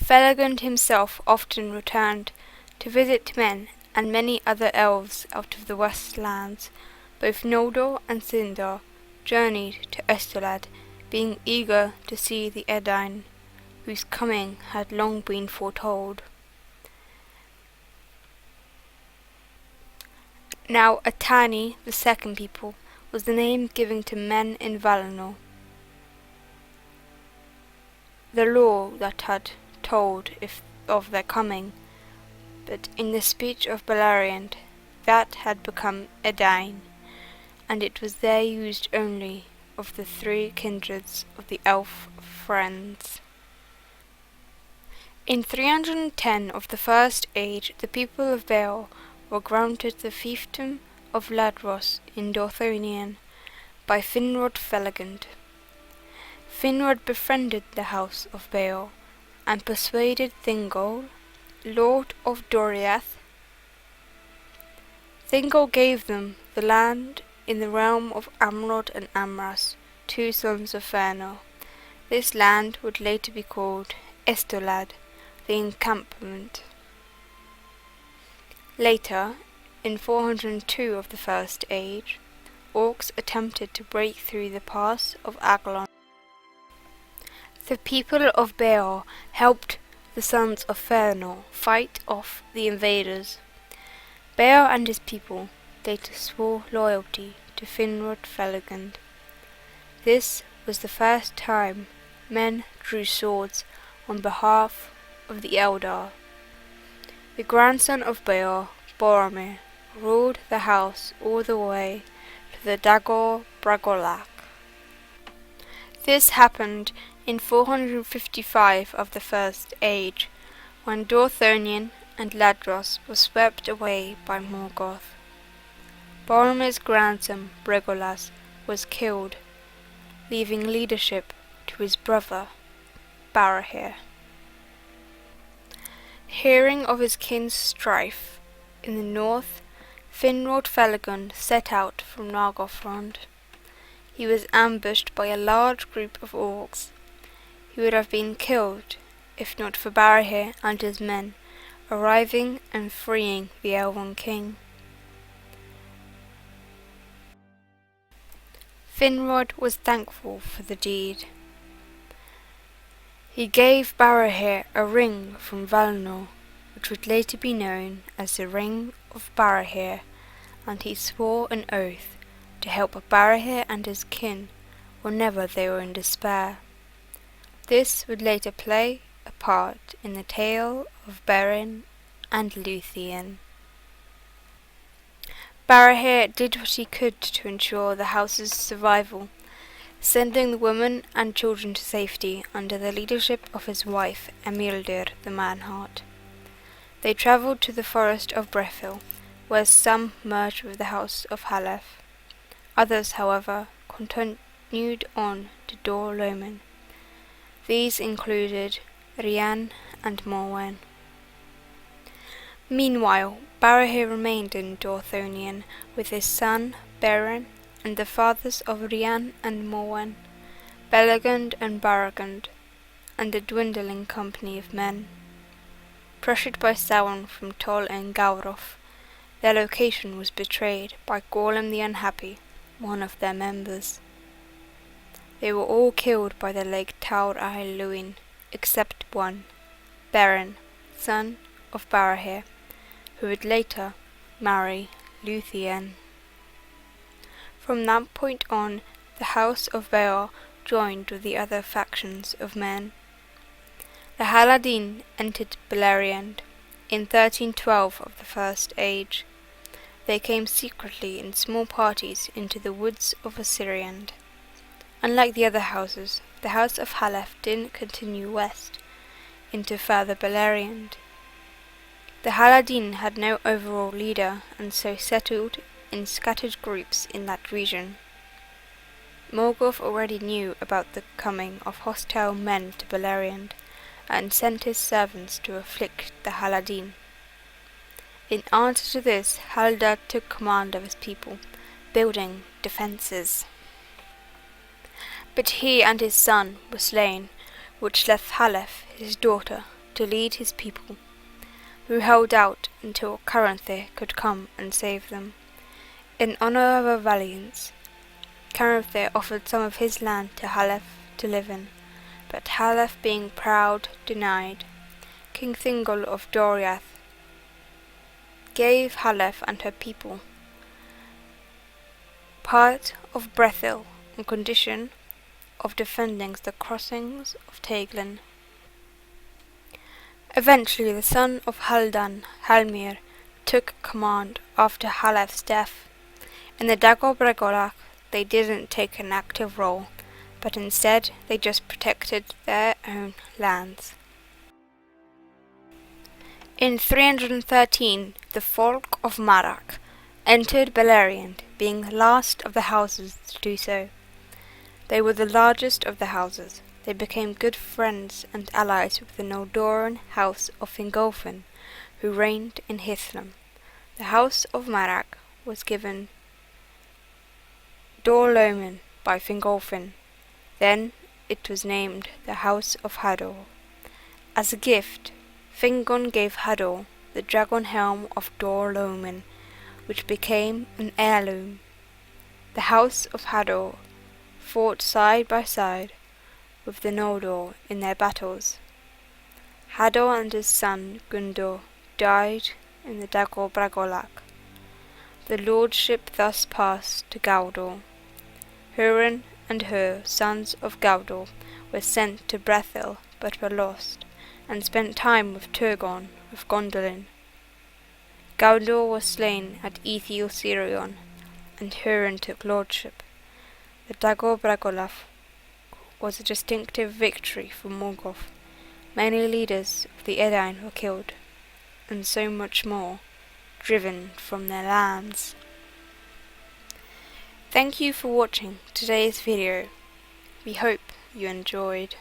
Felagund himself often returned to visit men and many other elves out of the Westlands. Both Noldor and Sindar journeyed to Estolad, being eager to see the Edain, whose coming had long been foretold. Now Atani, the second people, was the name given to men in Valinor. The law that had told of their coming, but in the speech of Beleriand that had become Edain, and it was there used only of the three kindreds of the elf friends. In 310 of the First Age, the people of Beor were granted the fiefdom of Ladros in Dorthonion by Finrod Felagund. Finrod befriended the house of Beor, and persuaded Thingol, lord of Doriath. Thingol gave them the land in the realm of Amrod and Amras, two sons of Fëanor. This land would later be called Estolad, the encampment. Later, in 402 of the First Age, orcs attempted to break through the pass of Aglon. The people of Beor helped the sons of Fëanor fight off the invaders. Beor and his people later swore loyalty to Finrod Felagund. This was the first time men drew swords on behalf of the Eldar. The grandson of Beor, Boromir, ruled the house all the way to the Dagor Bragollach. This happened in 455 of the First Age, when Dorthonion and Ladros were swept away by Morgoth. Boromir's grandson Bragollach was killed, leaving leadership to his brother Barahir. Hearing of his kin's strife in the north, Finrod Felagund set out from Nargothrond. He was ambushed by a large group of orcs. He would have been killed if not for Barahir and his men arriving and freeing the Elven king. Finrod was thankful for the deed. He gave Barahir a ring from Valinor, which would later be known as the Ring of Barahir, and he swore an oath to help Barahir and his kin whenever they were in despair. This would later play a part in the tale of Beren and Luthien. Barahir did what he could to ensure the house's survival, sending the women and children to safety under the leadership of his wife Emildir the Manheart. They travelled to the forest of Brethil, where some merged with the house of Haleth. Others, however, continued on to Dor Lomin. These included Rian and Morwen. Meanwhile, Barahir remained in Dorthonion with his son Beren and the fathers of Rian and Morwen, Belagund and Baragund, and the dwindling company of men. Pressured by Sauron from Tol and Gawroth, their location was betrayed by Gorlam the Unhappy, one of their members. They were all killed by the Lake Taur Ahil Luin, except one, Beren, son of Barahir, who would later marry Luthien. From that point on, the house of Beor joined with the other factions of men. The Haladin entered Beleriand in 1312 of the First Age. They came secretly in small parties into the woods of Assyriand. Unlike the other houses, the house of Haleth didn't continue west into further Beleriand. The Haladin had no overall leader and so settled in scattered groups in that region. Morgoth already knew about the coming of hostile men to Beleriand and sent his servants to afflict the Haladin. In answer to this, Haldar took command of his people, building defences. But he and his son were slain, which left Haleth, his daughter, to lead his people, who held out until Caranthe could come and save them. In honour of her valiance, Caranthe offered some of his land to Halef to live in, but Halef, being proud, denied. King Thingol of Doriath gave Halef and her people part of Brethil on condition of defending the crossings of Teiglan. Eventually the son of Haldan, Halmir, took command after Halef's death. In the Dagor Bragollach they didn't take an active role, but instead they just protected their own lands. In 313 the folk of Marak entered Beleriand, being the last of the houses to do so. They were the largest of the houses. They became good friends and allies with the Noldoran house of Fingolfin, who reigned in Hithlum. The house of Marak was given Dor-Lomin by Fingolfin. Then it was named the House of Hador. As a gift, Fingon gave Hador the dragon helm of Dor-Lomin, which became an heirloom. The House of Hador fought side by side with the Noldor in their battles. Hador and his son Gundur died in the Dagor Bragollach. The lordship thus passed to Galdor. Hurin and Hur, sons of Galdor, were sent to Brethil but were lost, and spent time with Turgon of Gondolin. Galdor was slain at Ethel-Sirion, and Hurin took lordship. The Dagor Bragollach was a distinctive victory for Morgoth. Many leaders of the Edain were killed, and so much more, driven from their lands. Thank you for watching today's video. We hope you enjoyed.